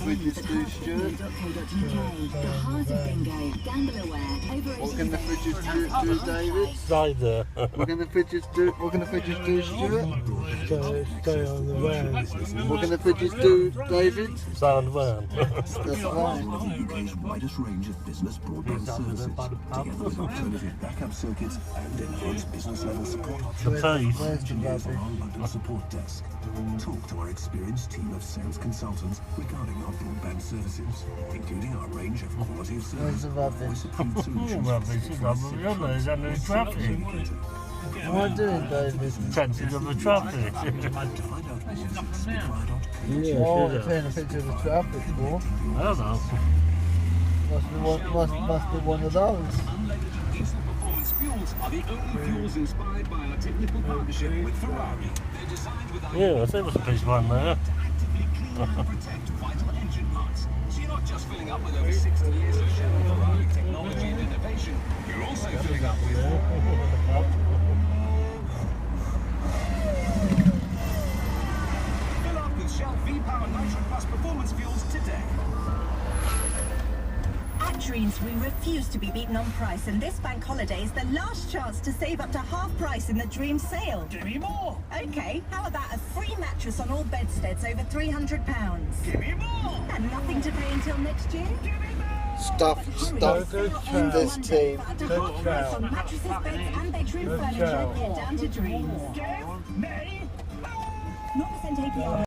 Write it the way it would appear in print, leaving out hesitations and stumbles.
fridges do, Stuart? The heart of bingo, gamble-aware, over What can the fridges do, David? Cider. What can the fridges do? What can the fridges do, Stuart? Stay on the van. What can the fridges do, David? Sound van. That's fine. The UK's widest range of business broadband services, together with alternative backup circuits and enhanced business level support options. Where's the Engineers on rubbish? our London support desk. Talk to our experienced team of sales consultants regarding our broadband services, including our range of quality of Where's service, the rubbish? voice-approved solutions. Rubbish is rubbish, isn't it? It's under traffic. What am I doing, David? Chances of the traffic. To find out more, visit speakfire.co. Yeah, Oh, should I'm taking a picture of the traffic for. I don't know. Must be one of those. Instant Performance Fuels are the only fuels inspired by our technical partnership with Ferrari. They're designed with Yeah, I think there's a piece one there. actively clean and protect vital engine parts. So you're not just filling up with over 60 years of Shell Ferrari technology and innovation, you're also filling up with... Fill up with Shell V-Power Nitro Plus Performance Fuels today. At Dreams, we refuse to be beaten on price, and this bank holiday is the last chance to save up to half price in the Dreams sale. Give me more! Okay, how about a free mattress on all bedsteads over £300? Give me more! And nothing to pay until next year? Stuff in this team. Up to half price on mattresses, beds, and bedroom furniture. Get down to Dreams. Give me 0% APR.